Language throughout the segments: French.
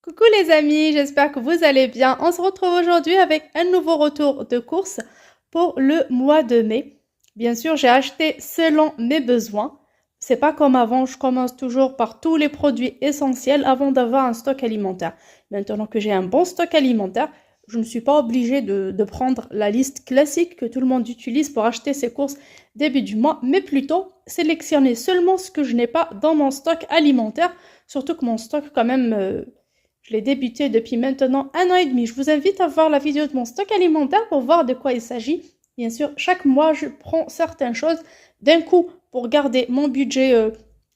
Coucou les amis, j'espère que vous allez bien. On se retrouve aujourd'hui avec un nouveau retour de course pour le mois de mai. Bien sûr, j'ai acheté selon mes besoins. C'est pas comme avant, je commence toujours par tous les produits essentiels avant d'avoir un stock alimentaire. Maintenant que j'ai un bon stock alimentaire, je ne suis pas obligée de prendre la liste classique que tout le monde utilise pour acheter ses courses début du mois, mais plutôt sélectionner seulement ce que je n'ai pas dans mon stock alimentaire, surtout que mon stock quand même... je l'ai débuté depuis maintenant 1 an et demi. Je vous invite à voir la vidéo de mon stock alimentaire pour voir de quoi il s'agit. Bien sûr, chaque mois, je prends certaines choses d'un coup pour garder mon budget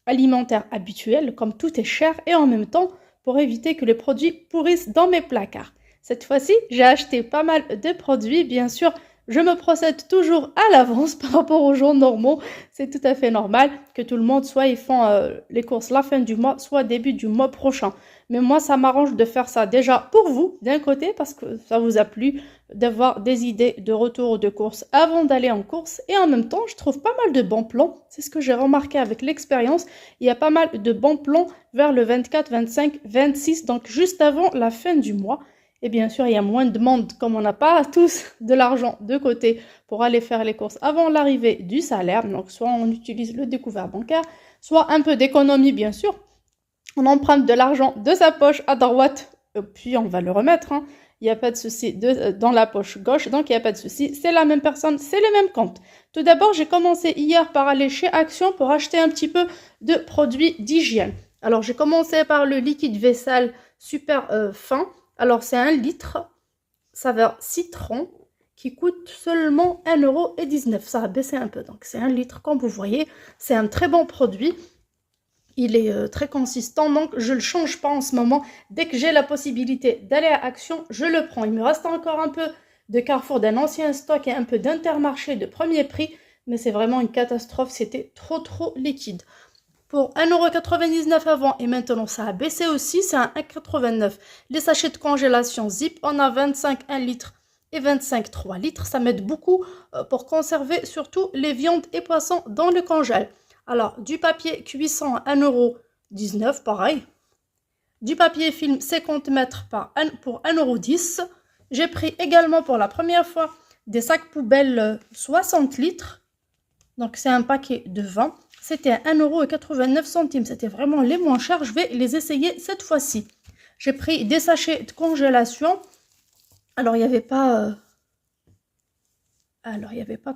alimentaire habituel, comme tout est cher, et en même temps pour éviter que les produits pourrissent dans mes placards. Cette fois-ci, j'ai acheté pas mal de produits. Bien sûr, je me procède toujours à l'avance par rapport aux jours normaux. C'est tout à fait normal que tout le monde, soit ils font les courses la fin du mois, soit début du mois prochain. Mais moi, ça m'arrange de faire ça déjà pour vous, d'un côté, parce que ça vous a plu d'avoir des idées de retour de course avant d'aller en course. Et en même temps, je trouve pas mal de bons plans. C'est ce que j'ai remarqué avec l'expérience. Il y a pas mal de bons plans vers le 24, 25, 26, donc juste avant la fin du mois. Et bien sûr, il y a moins de monde, comme on n'a pas tous de l'argent de côté pour aller faire les courses avant l'arrivée du salaire. Donc, soit on utilise le découvert bancaire, soit un peu d'économie, bien sûr. On emprunte de l'argent de sa poche à droite, puis on va le remettre. Hein. Il n'y a pas de souci dans la poche gauche, donc il n'y a pas de souci. C'est la même personne, c'est le même compte. Tout d'abord, j'ai commencé hier par aller chez Action pour acheter un petit peu de produits d'hygiène. Alors, j'ai commencé par le liquide vaisselle super fin. Alors, c'est 1 litre, saveur citron, qui coûte seulement 1,19 €. Ça a baissé un peu, donc c'est 1 litre, comme vous voyez. C'est un très bon produit. Il est très consistant, donc je ne le change pas en ce moment. Dès que j'ai la possibilité d'aller à Action, je le prends. Il me reste encore un peu de Carrefour, d'un ancien stock et un peu d'Intermarché de premier prix, mais c'est vraiment une catastrophe, c'était trop liquide. Pour 1,99 € avant et maintenant ça a baissé aussi, c'est à 1,89 €. Les sachets de congélation Zip, on a 25 1 litre et 25 3 litres. Ça m'aide beaucoup pour conserver surtout les viandes et poissons dans le congèle. Alors, du papier cuisson à 1,19 €, pareil. Du papier film 50 mètres pour 1,10 €. J'ai pris également pour la première fois des sacs poubelles 60 litres. Donc, c'est un paquet de 20. C'était à 1,89 €. C'était vraiment les moins chers. Je vais les essayer cette fois-ci. J'ai pris des sachets de congélation. Alors, il n'y avait pas...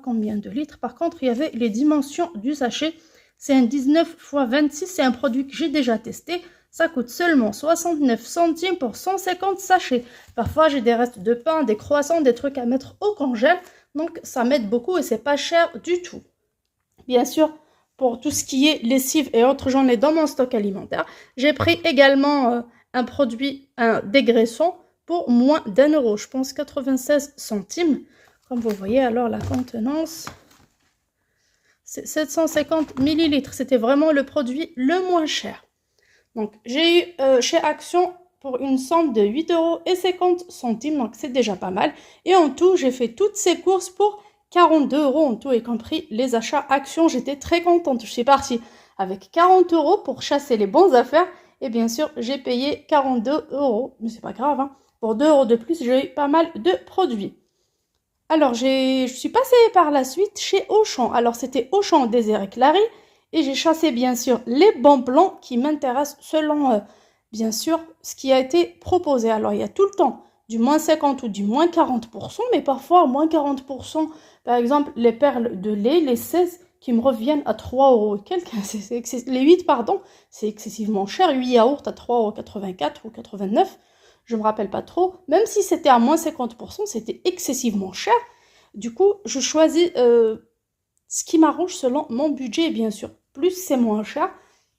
combien de litres. Par contre, il y avait les dimensions du sachet. C'est un 19 x 26. C'est un produit que j'ai déjà testé. Ça coûte seulement 69 centimes pour 150 sachets. Parfois, j'ai des restes de pain, des croissants, des trucs à mettre au congèle. Donc, ça m'aide beaucoup et c'est pas cher du tout. Bien sûr, pour tout ce qui est lessive et autres, j'en ai dans mon stock alimentaire. J'ai pris également un produit, un dégraissant, pour moins d'1 €. Je pense 96 centimes. Comme vous voyez, alors la contenance, c'est 750 millilitres. C'était vraiment le produit le moins cher. Donc, j'ai eu chez Action pour une somme de 8,50 €. Donc, c'est déjà pas mal. Et en tout, j'ai fait toutes ces courses pour 42 € en tout, y compris les achats Action. J'étais très contente. Je suis partie avec 40 € pour chasser les bonnes affaires. Et bien sûr, j'ai payé 42 €. Mais c'est pas grave, hein. Pour 2 € de plus, j'ai eu pas mal de produits. Alors, je suis passée par la suite chez Auchan. Alors, c'était Auchan Désiré Clary. Et j'ai chassé, bien sûr, les bons plans qui m'intéressent selon, bien sûr, ce qui a été proposé. Alors, il y a tout le temps du moins 50 ou du moins 40%, mais parfois moins 40%. Par exemple, les perles de lait, les 16, qui me reviennent à 3 € et quelques. Les 8, pardon, c'est excessivement cher. 8 yaourts à 3,84 € ou 89. Je ne me rappelle pas trop. Même si c'était à moins 50%, c'était excessivement cher. Du coup, je choisis ce qui m'arrange selon mon budget, bien sûr. Plus c'est moins cher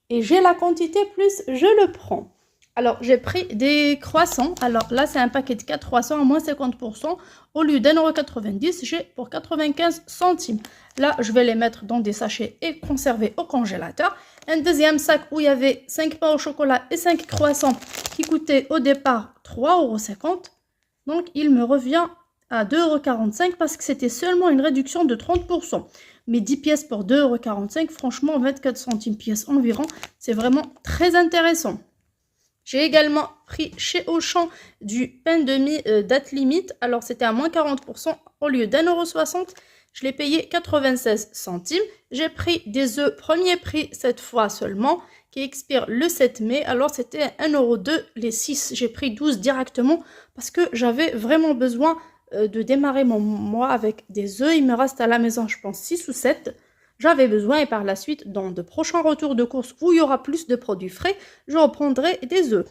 et j'ai la quantité, plus je le prends. Alors, j'ai pris des croissants. Alors là, c'est un paquet de 4 croissants à moins 50%. Au lieu d'1,90 €, j'ai pour 95 centimes. Là, je vais les mettre dans des sachets et conserver au congélateur. Un deuxième sac où il y avait 5 pains au chocolat et 5 croissants qui coûtaient au départ 3,50 €. Donc, il me revient à 2,45 € parce que c'était seulement une réduction de 30%. Mais 10 pièces pour 2,45 €, franchement, 24 centimes pièce environ, c'est vraiment très intéressant. J'ai également pris chez Auchan du pain de mie date limite. Alors, c'était à moins 40%. Au lieu d'1,60 €, je l'ai payé 96 centimes. J'ai pris des œufs premier prix cette fois seulement, qui expirent le 7 mai. Alors, c'était 1,02 € les 6. J'ai pris 12 directement parce que j'avais vraiment besoin de démarrer mon mois avec des œufs. Il me reste à la maison, je pense, 6 ou 7. J'avais besoin et par la suite, dans de prochains retours de course où il y aura plus de produits frais, je reprendrai des œufs.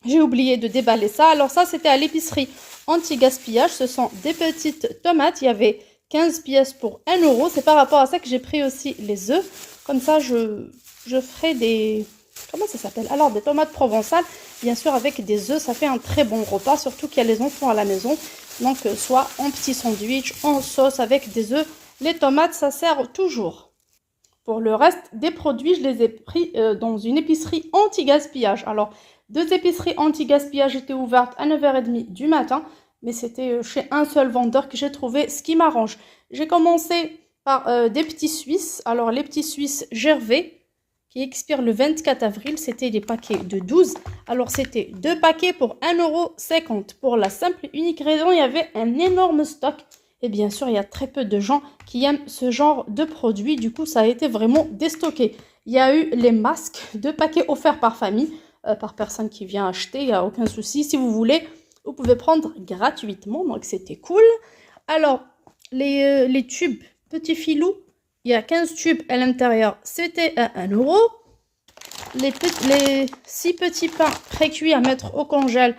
J'ai oublié de déballer ça. Alors ça, c'était à l'épicerie anti-gaspillage. Ce sont des petites tomates. Il y avait 15 pièces pour 1 €. C'est par rapport à ça que j'ai pris aussi les œufs. Comme ça, je ferai des... Comment ça s'appelle? Alors, des tomates provençales. Bien sûr, avec des œufs, ça fait un très bon repas. Surtout qu'il y a les enfants à la maison. Donc, soit en petit sandwich, en sauce avec des œufs. Les tomates, ça sert toujours. Pour le reste des produits, je les ai pris dans une épicerie anti-gaspillage. Alors, 2 épiceries anti-gaspillage étaient ouvertes à 9h30 du matin. Mais c'était chez un seul vendeur que j'ai trouvé ce qui m'arrange. J'ai commencé par des petits Suisses. Alors, les petits Suisses Gervais qui expirent le 24 avril. C'était des paquets de 12. Alors, c'était 2 paquets pour 1,50 €. Pour la simple et unique raison, il y avait un énorme stock. Et bien sûr, il y a très peu de gens qui aiment ce genre de produit. Du coup, ça a été vraiment déstocké. Il y a eu les masques, 2 paquets offerts par famille, par personne qui vient acheter. Il n'y a aucun souci. Si vous voulez, vous pouvez prendre gratuitement. Donc, c'était cool. Alors, les tubes petits filous, il y a 15 tubes à l'intérieur. C'était à 1 €. Les 6 petits pains pré-cuits à mettre au congèle.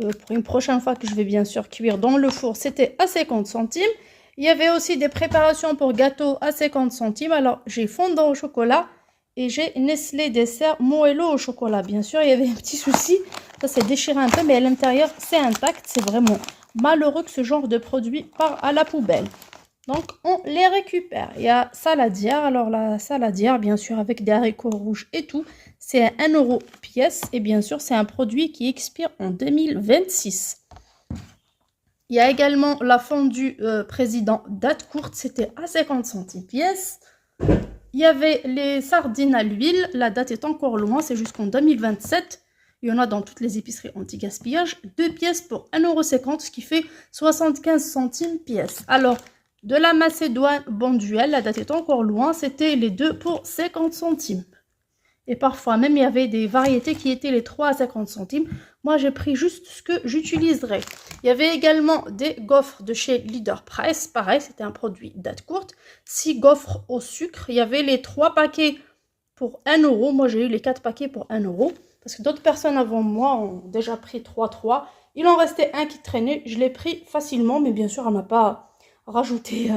Pour une prochaine fois que je vais bien sûr cuire dans le four, c'était à 50 centimes. Il y avait aussi des préparations pour gâteaux à 50 centimes. Alors, j'ai fondant au chocolat et j'ai Nestlé dessert moello au chocolat. Bien sûr, il y avait un petit souci. Ça s'est déchiré un peu, mais à l'intérieur, c'est intact. C'est vraiment malheureux que ce genre de produit part à la poubelle. Donc, on les récupère. Il y a saladière. Alors, la saladière, bien sûr, avec des haricots rouges et tout, c'est à 1 € pièce. Et bien sûr, c'est un produit qui expire en 2026. Il y a également la fondue président date courte. C'était à 50 centimes pièce. Il y avait les sardines à l'huile. La date est encore loin. C'est jusqu'en 2027. Il y en a dans toutes les épiceries anti-gaspillage. 2 pièces pour 1,50 €, ce qui fait 75 centimes pièce. Alors, de la Macédoine Bonduelle, la date est encore loin, c'était les 2 pour 50 centimes. Et parfois même, il y avait des variétés qui étaient les 3 à 50 centimes. Moi, j'ai pris juste ce que j'utiliserai. Il y avait également des gaufres de chez Leader Price. Pareil, c'était un produit date courte. 6 gaufres au sucre. Il y avait les 3 paquets pour 1 €. Moi, j'ai eu les 4 paquets pour 1 €. Parce que d'autres personnes avant moi ont déjà pris 3. Il en restait un qui traînait. Je l'ai pris facilement, mais bien sûr, elle n'a pas rajouté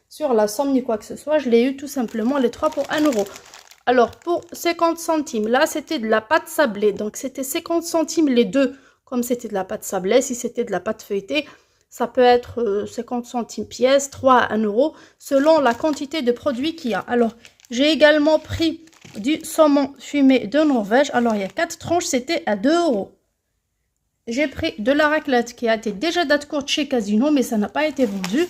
sur la somme ni quoi que ce soit. Je l'ai eu tout simplement les 3 pour 1 €. Alors, pour 50 centimes, là, c'était de la pâte sablée. Donc, c'était 50 centimes les deux, comme c'était de la pâte sablée. Si c'était de la pâte feuilletée, ça peut être 50 centimes pièce, 3 à 1 €, selon la quantité de produits qu'il y a. Alors, j'ai également pris du saumon fumé de Norvège. Alors, il y a 4 tranches, c'était à 2 €. J'ai pris de la raclette qui a été déjà date courte chez Casino, mais ça n'a pas été vendu.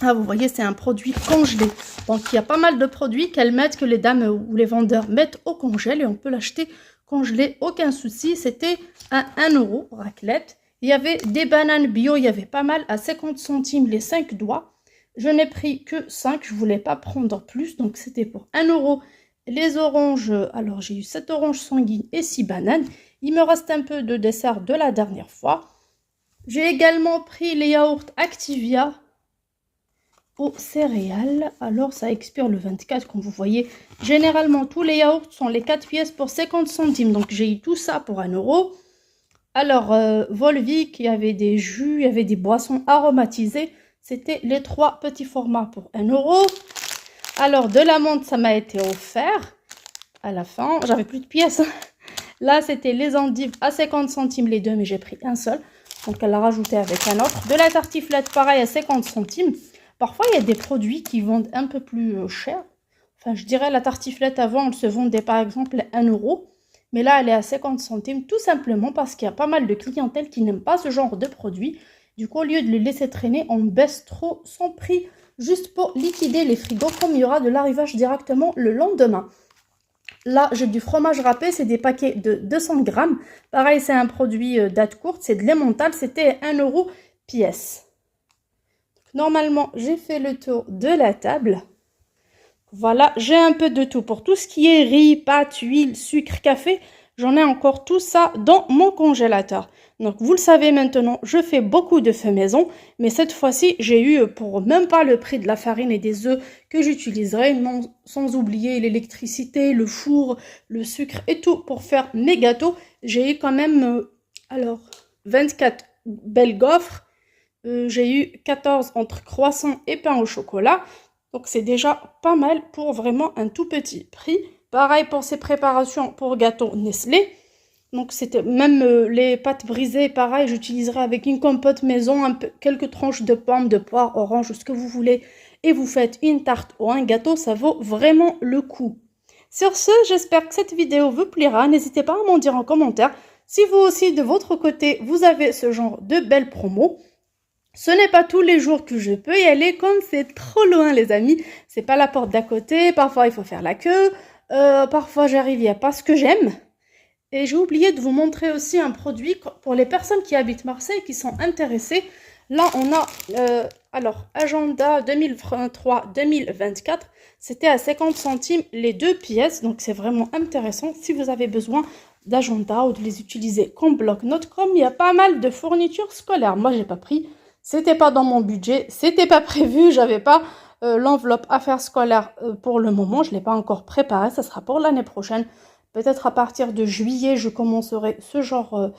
Ah, vous voyez, c'est un produit congelé. Donc, il y a pas mal de produits qu'elles mettent, que les dames ou les vendeurs mettent au congèle et on peut l'acheter congelé, aucun souci. C'était à 1 € raclette. Il y avait des bananes bio, il y avait pas mal, à 50 centimes les 5 doigts. Je n'ai pris que 5, je ne voulais pas prendre plus, donc c'était pour 1 €. Les oranges, alors j'ai eu 7 oranges sanguines et 6 bananes. Il me reste un peu de dessert de la dernière fois. J'ai également pris les yaourts Activia aux céréales. Alors ça expire le 24, comme vous voyez. Généralement, tous les yaourts sont les 4 pièces pour 50 centimes. Donc j'ai eu tout ça pour 1 €. Alors, Volvic, il y avait des jus, il y avait des boissons aromatisées. C'était les 3 petits formats pour 1 €. Alors, de la menthe, ça m'a été offert à la fin. J'avais plus de pièces. Là, c'était les endives à 50 centimes les deux, mais j'ai pris un seul. Donc, elle l'a rajouté avec un autre. De la tartiflette, pareil, à 50 centimes. Parfois, il y a des produits qui vendent un peu plus cher. Enfin, je dirais la tartiflette avant, elle se vendait par exemple à 1 €. Mais là, elle est à 50 centimes, tout simplement parce qu'il y a pas mal de clientèle qui n'aime pas ce genre de produit. Du coup, au lieu de le laisser traîner, on baisse trop son prix juste pour liquider les frigos, comme il y aura de l'arrivage directement le lendemain. Là, j'ai du fromage râpé, c'est des paquets de 200 grammes. Pareil, c'est un produit date courte, c'est de l'emmental, c'était 1 euro pièce. Normalement, j'ai fait le tour de la table. Voilà, j'ai un peu de tout. Pour tout ce qui est riz, pâtes, huile, sucre, café, j'en ai encore tout ça dans mon congélateur. Donc, vous le savez maintenant, je fais beaucoup de faits maison. Mais cette fois-ci, j'ai eu pour même pas le prix de la farine et des œufs que j'utiliserai. Sans oublier l'électricité, le four, le sucre et tout pour faire mes gâteaux. J'ai eu quand même, 24 belles gaufres. J'ai eu 14 entre croissants et pain au chocolat. Donc c'est déjà pas mal pour vraiment un tout petit prix. Pareil pour ces préparations pour gâteau Nestlé. Donc c'était même les pâtes brisées, pareil, j'utiliserai avec une compote maison, quelques tranches de pommes, de poire, orange, ce que vous voulez. Et vous faites une tarte ou un gâteau, ça vaut vraiment le coup. Sur ce, j'espère que cette vidéo vous plaira. N'hésitez pas à m'en dire en commentaire si vous aussi de votre côté, vous avez ce genre de belles promos. Ce n'est pas tous les jours que je peux y aller, comme c'est trop loin les amis. C'est pas la porte d'à côté, parfois il faut faire la queue, parfois j'arrive, il n'y a pas ce que j'aime. Et j'ai oublié de vous montrer aussi un produit pour les personnes qui habitent Marseille, qui sont intéressées. Là on a, agenda 2023-2024, c'était à 50 centimes les 2 pièces, donc c'est vraiment intéressant si vous avez besoin d'agenda ou de les utiliser comme bloc-notes, comme il y a pas mal de fournitures scolaires. Moi j'ai pas pris. C'était pas dans mon budget, c'était pas prévu, j'avais pas l'enveloppe affaires scolaires pour le moment, je l'ai pas encore préparée, ça sera pour l'année prochaine. Peut-être à partir de juillet, je commencerai ce genre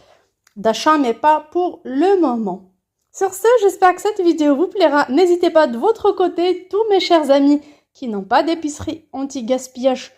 d'achat, mais pas pour le moment. Sur ce, j'espère que cette vidéo vous plaira. N'hésitez pas de votre côté, tous mes chers amis qui n'ont pas d'épicerie anti-gaspillage,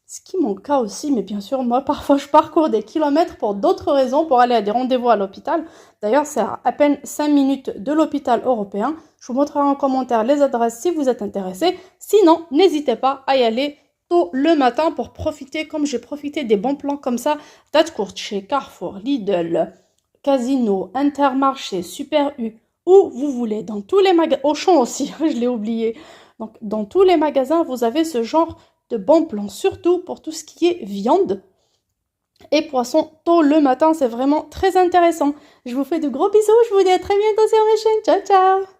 ce qui est mon cas aussi, mais bien sûr, moi, parfois, je parcours des kilomètres pour d'autres raisons, pour aller à des rendez-vous à l'hôpital. D'ailleurs, c'est à peine 5 minutes de l'hôpital européen. Je vous montrerai en commentaire les adresses si vous êtes intéressés. Sinon, n'hésitez pas à y aller tôt le matin pour profiter, comme j'ai profité des bons plans comme ça, date courte chez Carrefour, Lidl, Casino, Intermarché, Super U, où vous voulez, dans tous les magasins, Auchan aussi, je l'ai oublié. Donc, dans tous les magasins, vous avez ce genre de bons plans, surtout pour tout ce qui est viande et poisson tôt le matin, c'est vraiment très intéressant. Je vous fais de gros bisous, je vous dis à très bientôt sur mes chaînes, ciao ciao.